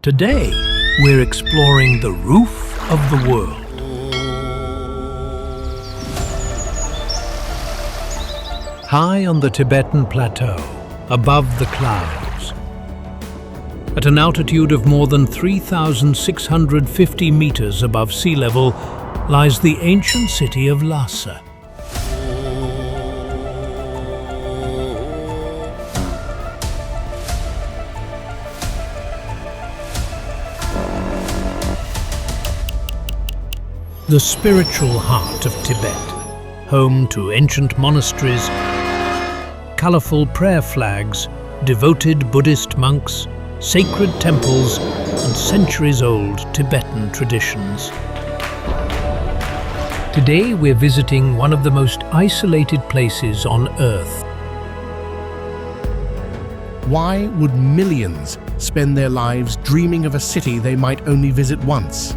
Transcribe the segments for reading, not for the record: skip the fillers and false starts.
Today, we're exploring the roof of the world. High on the Tibetan Plateau, above the clouds. At an altitude of more than 3,650 meters above sea level lies the ancient city of Lhasa. The spiritual heart of Tibet, home to ancient monasteries, colorful prayer flags, devoted Buddhist monks, sacred temples, and centuries-old Tibetan traditions. Today we're visiting one of the most isolated places on Earth. Why would millions spend their lives dreaming of a city they might only visit once?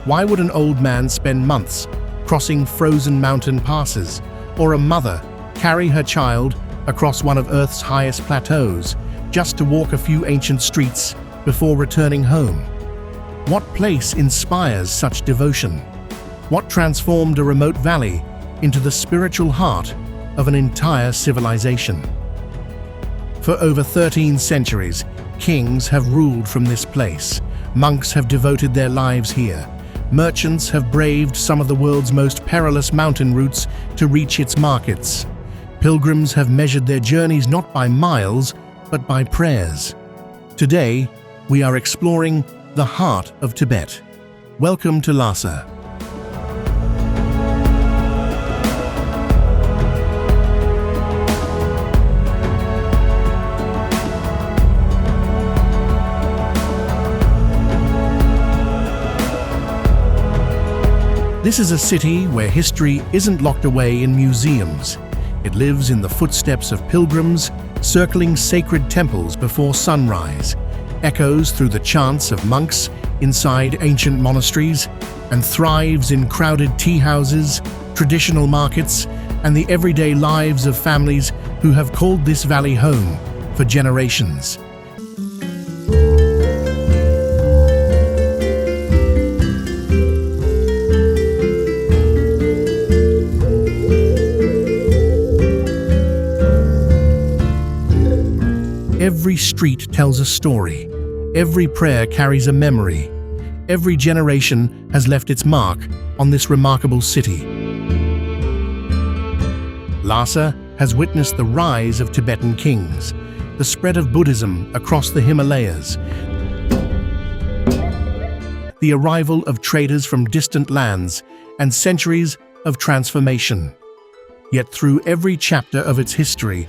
Why would an old man spend months crossing frozen mountain passes, or a mother carry her child across one of Earth's highest plateaus just to walk a few ancient streets before returning home? What place inspires such devotion? What transformed a remote valley into the spiritual heart of an entire civilization? For over 13 centuries, kings have ruled from this place. Monks have devoted their lives here. Merchants have braved some of the world's most perilous mountain routes to reach its markets. Pilgrims have measured their journeys not by miles, but by prayers. Today, we are exploring the heart of Tibet. Welcome to Lhasa. This is a city where history isn't locked away in museums. It lives in the footsteps of pilgrims, circling sacred temples before sunrise, echoes through the chants of monks inside ancient monasteries, and thrives in crowded tea houses, traditional markets, and the everyday lives of families who have called this valley home for generations. Every street tells a story. Every prayer carries a memory. Every generation has left its mark on this remarkable city. Lhasa has witnessed the rise of Tibetan kings, the spread of Buddhism across the Himalayas, the arrival of traders from distant lands, and centuries of transformation. Yet through every chapter of its history,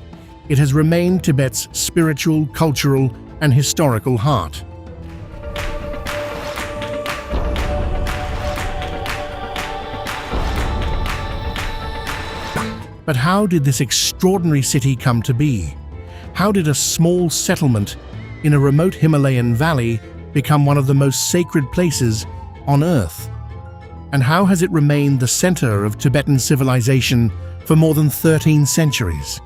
it has remained Tibet's spiritual, cultural, and historical heart. But how did this extraordinary city come to be? How did a small settlement in a remote Himalayan valley become one of the most sacred places on Earth? And how has it remained the center of Tibetan civilization for more than 13 centuries?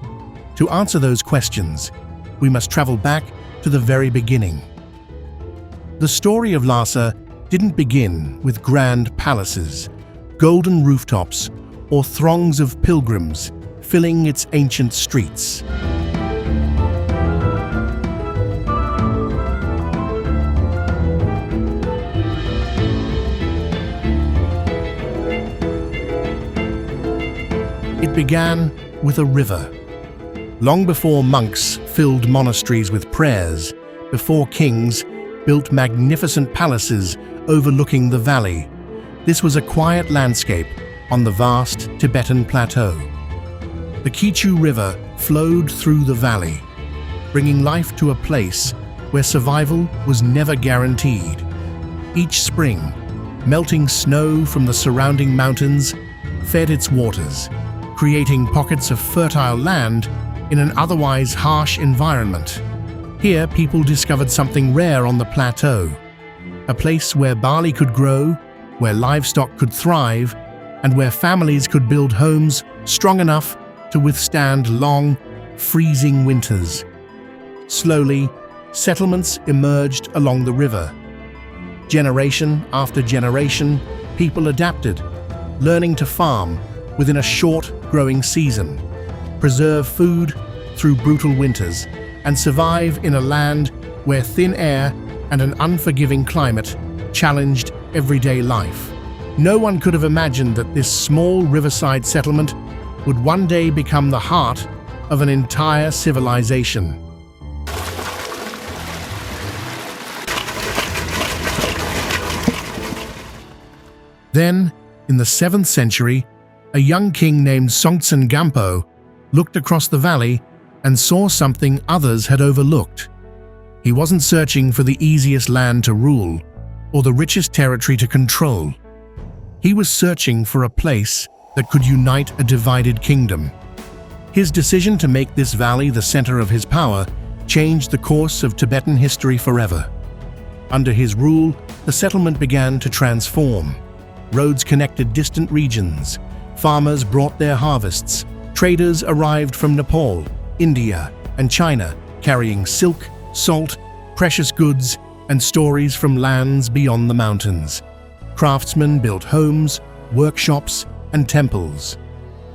To answer those questions, we must travel back to the very beginning. The story of Lhasa didn't begin with grand palaces, golden rooftops, or throngs of pilgrims filling its ancient streets. It began with a river. Long before monks filled monasteries with prayers, before kings built magnificent palaces overlooking the valley, this was a quiet landscape on the vast Tibetan Plateau. The Kichu River flowed through the valley, bringing life to a place where survival was never guaranteed. Each spring, melting snow from the surrounding mountains fed its waters, creating pockets of fertile land in an otherwise harsh environment. Here, people discovered something rare on the plateau, a place where barley could grow, where livestock could thrive, and where families could build homes strong enough to withstand long, freezing winters. Slowly, settlements emerged along the river. Generation after generation, people adapted, learning to farm within a short growing season, preserve food through brutal winters, and survive in a land where thin air and an unforgiving climate challenged everyday life. No one could have imagined that this small riverside settlement would one day become the heart of an entire civilization. Then, in the 7th century, a young king named Songtsen Gampo looked across the valley and saw something others had overlooked. He wasn't searching for the easiest land to rule or the richest territory to control. He was searching for a place that could unite a divided kingdom. His decision to make this valley the center of his power changed the course of Tibetan history forever. Under his rule, the settlement began to transform. Roads connected distant regions. Farmers brought their harvests. Traders arrived from Nepal, India, and China, carrying silk, salt, precious goods, and stories from lands beyond the mountains. Craftsmen built homes, workshops, and temples.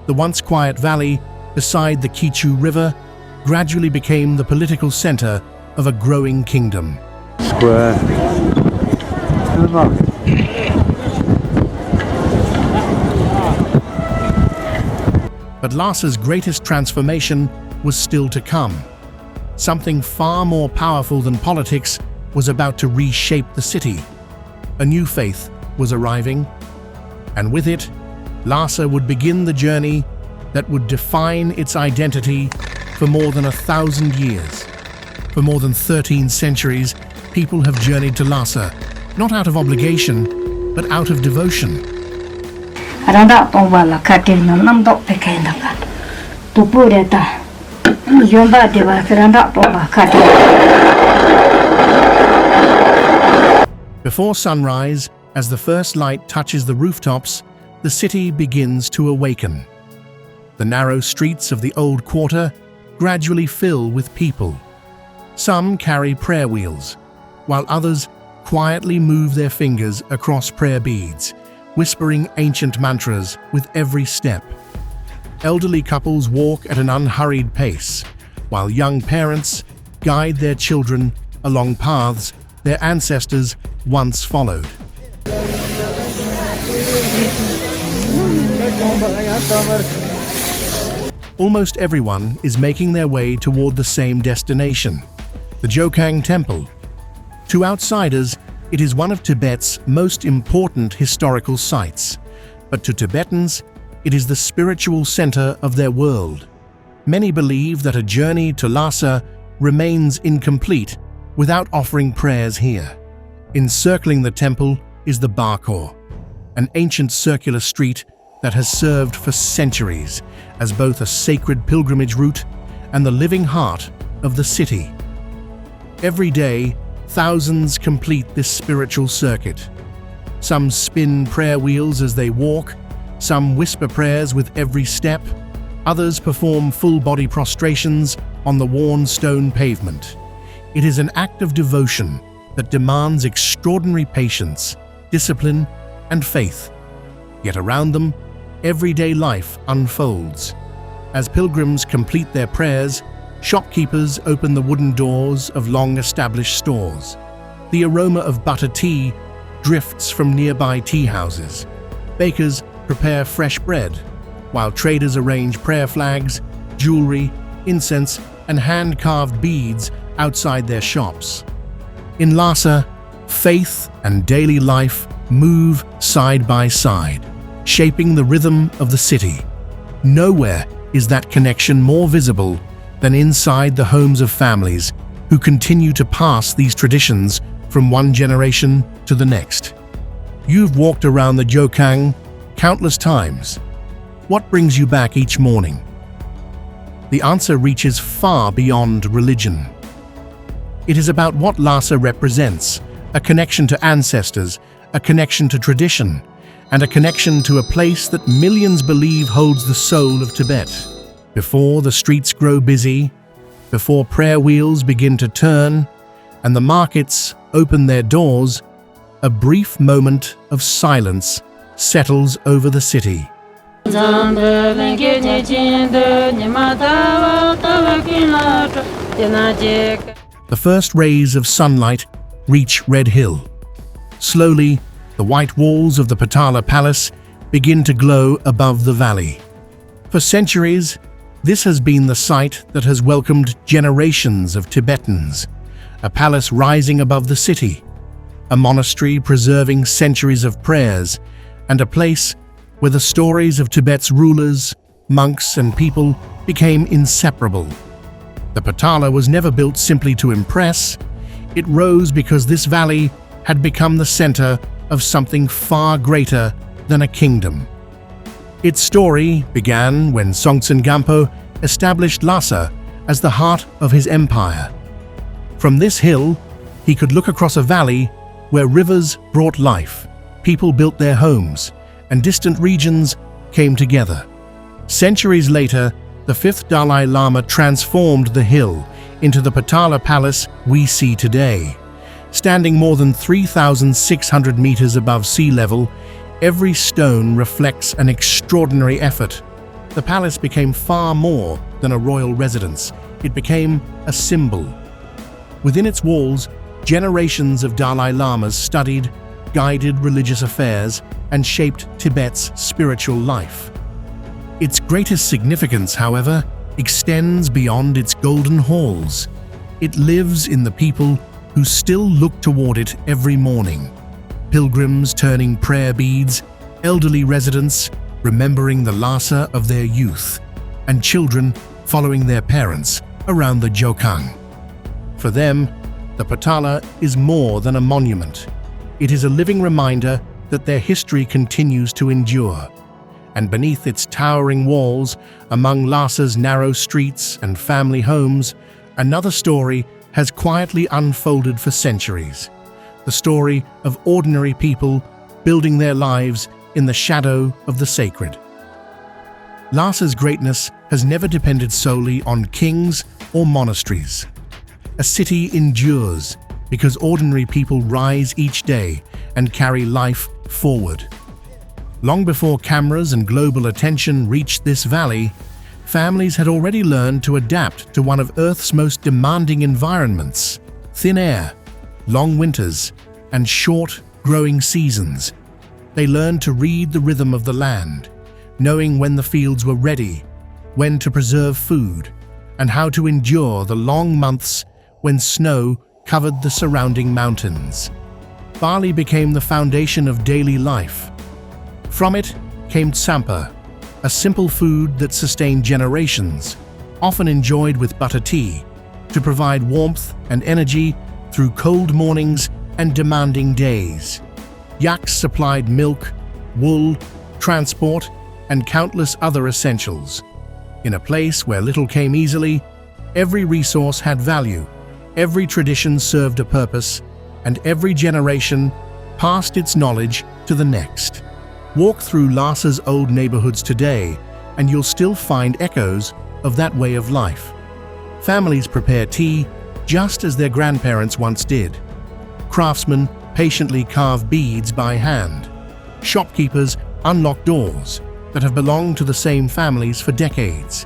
The once quiet valley beside the Kichu River gradually became the political center of a growing kingdom. But Lhasa's greatest transformation was still to come. Something far more powerful than politics was about to reshape the city. A new faith was arriving, and with it, Lhasa would begin the journey that would define its identity for more than 1,000 years. For more than 13 centuries, people have journeyed to Lhasa, not out of obligation, but out of devotion. Before sunrise, as the first light touches the rooftops, the city begins to awaken. The narrow streets of the old quarter gradually fill with people. Some carry prayer wheels, while others quietly move their fingers across prayer beads, whispering ancient mantras with every step. Elderly couples walk at an unhurried pace, while young parents guide their children along paths their ancestors once followed. Almost everyone is making their way toward the same destination, the Jokhang Temple. To outsiders, it is one of Tibet's most important historical sites, but to Tibetans, it is the spiritual center of their world. Many believe that a journey to Lhasa remains incomplete without offering prayers here. Encircling the temple is the Barkor, an ancient circular street that has served for centuries as both a sacred pilgrimage route and the living heart of the city. Every day, thousands complete this spiritual circuit. Some spin prayer wheels as they walk, some whisper prayers with every step, others perform full-body prostrations on the worn stone pavement. It is an act of devotion that demands extraordinary patience, discipline, and faith. Yet around them, everyday life unfolds. As pilgrims complete their prayers, shopkeepers open the wooden doors of long-established stores. The aroma of butter tea drifts from nearby tea houses. Bakers prepare fresh bread, while traders arrange prayer flags, jewelry, incense, and hand-carved beads outside their shops. In Lhasa, faith and daily life move side by side, shaping the rhythm of the city. Nowhere is that connection more visible than inside the homes of families who continue to pass these traditions from one generation to the next. You've walked around the Jokhang countless times. What brings you back each morning? The answer reaches far beyond religion. It is about what Lhasa represents, a connection to ancestors, a connection to tradition, and a connection to a place that millions believe holds the soul of Tibet. Before the streets grow busy, before prayer wheels begin to turn, and the markets open their doors, a brief moment of silence settles over the city. The first rays of sunlight reach Red Hill. Slowly, the white walls of the Potala Palace begin to glow above the valley. For centuries, this has been the site that has welcomed generations of Tibetans, a palace rising above the city, a monastery preserving centuries of prayers, and a place where the stories of Tibet's rulers, monks, and people became inseparable. The Potala was never built simply to impress. It rose because this valley had become the center of something far greater than a kingdom. Its story began when Songtsen Gampo established Lhasa as the heart of his empire. From this hill, he could look across a valley where rivers brought life, people built their homes, and distant regions came together. Centuries later, the fifth Dalai Lama transformed the hill into the Potala Palace we see today. Standing more than 3,600 meters above sea level, every stone reflects an extraordinary effort. The palace became far more than a royal residence. It became a symbol. Within its walls, generations of Dalai Lamas studied, guided religious affairs, and shaped Tibet's spiritual life. Its greatest significance, however, extends beyond its golden halls. It lives in the people who still look toward it every morning. Pilgrims turning prayer beads, elderly residents remembering the Lhasa of their youth, and children following their parents around the Jokhang. For them, the Potala is more than a monument. It is a living reminder that their history continues to endure. And beneath its towering walls, among Lhasa's narrow streets and family homes, another story has quietly unfolded for centuries. The story of ordinary people building their lives in the shadow of the sacred. Lhasa's greatness has never depended solely on kings or monasteries. A city endures because ordinary people rise each day and carry life forward. Long before cameras and global attention reached this valley, families had already learned to adapt to one of Earth's most demanding environments: thin air, long winters, and short, growing seasons. They learned to read the rhythm of the land, knowing when the fields were ready, when to preserve food, and how to endure the long months when snow covered the surrounding mountains. Barley became the foundation of daily life. From it came tsampa, a simple food that sustained generations, often enjoyed with butter tea, to provide warmth and energy through cold mornings and demanding days. Yaks supplied milk, wool, transport, and countless other essentials. In a place where little came easily, every resource had value, every tradition served a purpose, and every generation passed its knowledge to the next. Walk through Lhasa's old neighborhoods today, and you'll still find echoes of that way of life. Families prepare tea just as their grandparents once did. Craftsmen patiently carve beads by hand. Shopkeepers unlock doors that have belonged to the same families for decades.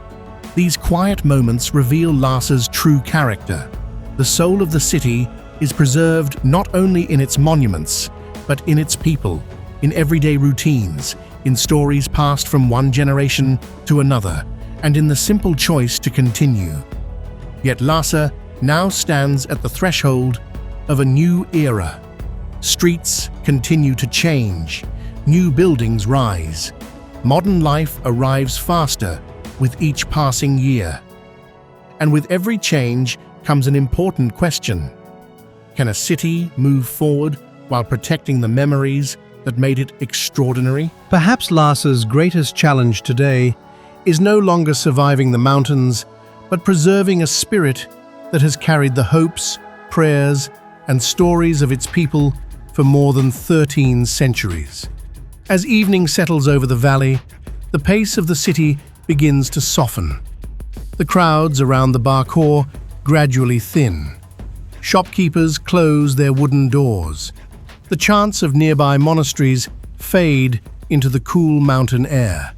These quiet moments reveal Lhasa's true character. The soul of the city is preserved not only in its monuments, but in its people, in everyday routines, in stories passed from one generation to another, and in the simple choice to continue. Yet Lhasa now stands at the threshold of a new era. Streets continue to change, new buildings rise. Modern life arrives faster with each passing year. And with every change comes an important question. Can a city move forward while protecting the memories that made it extraordinary? Perhaps Lhasa's greatest challenge today is no longer surviving the mountains, but preserving a spirit that has carried the hopes, prayers, and stories of its people for more than 13 centuries. As evening settles over the valley, the pace of the city begins to soften. The crowds around the Bar Khor gradually thin. Shopkeepers close their wooden doors. The chants of nearby monasteries fade into the cool mountain air.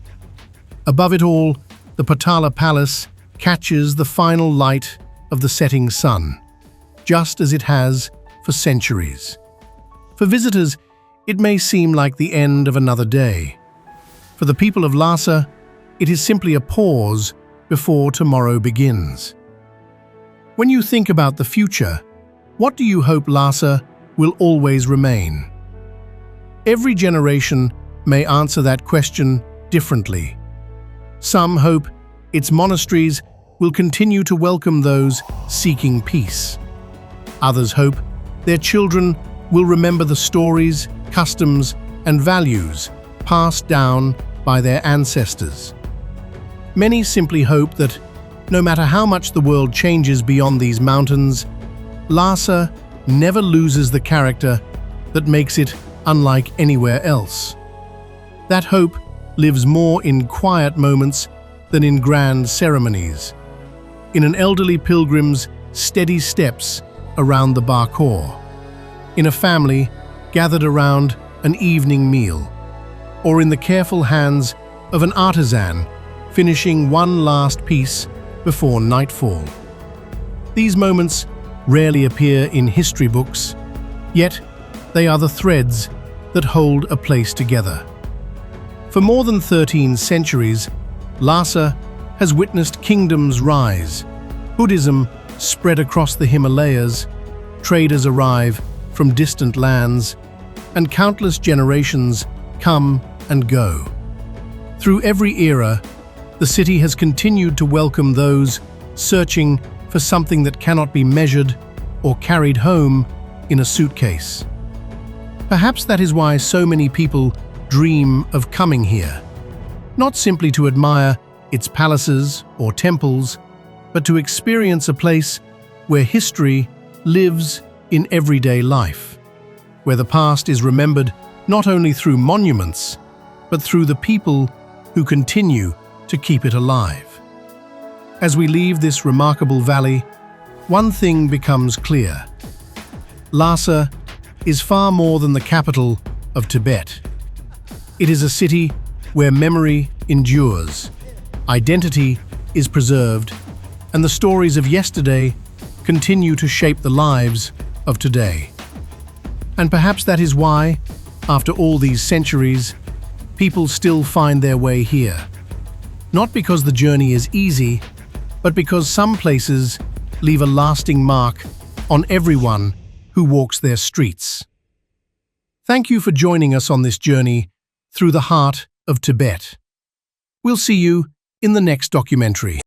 Above it all, the Potala Palace catches the final light of the setting sun, just as it has for centuries. For visitors, it may seem like the end of another day. For the people of Lhasa, it is simply a pause before tomorrow begins. When you think about the future, what do you hope Lhasa will always remain? Every generation may answer that question differently. Some hope its monasteries will continue to welcome those seeking peace. Others hope their children will remember the stories, customs, and values passed down by their ancestors. Many simply hope that, no matter how much the world changes beyond these mountains, Lhasa never loses the character that makes it unlike anywhere else. That hope lives more in quiet moments than in grand ceremonies, in an elderly pilgrim's steady steps around the Barkor, in a family gathered around an evening meal, or in the careful hands of an artisan finishing one last piece before nightfall. These moments rarely appear in history books, yet they are the threads that hold a place together. For more than 13 centuries, Lhasa has witnessed kingdoms rise, Buddhism spread across the Himalayas, traders arrive from distant lands, and countless generations come and go. Through every era, the city has continued to welcome those searching for something that cannot be measured or carried home in a suitcase. Perhaps that is why so many people dream of coming here, not simply to admire its palaces or temples, but to experience a place where history lives in everyday life, where the past is remembered not only through monuments, but through the people who continue to keep it alive. As we leave this remarkable valley, one thing becomes clear. Lhasa is far more than the capital of Tibet. It is a city where memory endures, identity is preserved, and the stories of yesterday continue to shape the lives of today. And perhaps that is why, after all these centuries, people still find their way here. Not because the journey is easy, but because some places leave a lasting mark on everyone who walks their streets. Thank you for joining us on this journey through the heart of Tibet. We'll see you in the next documentary.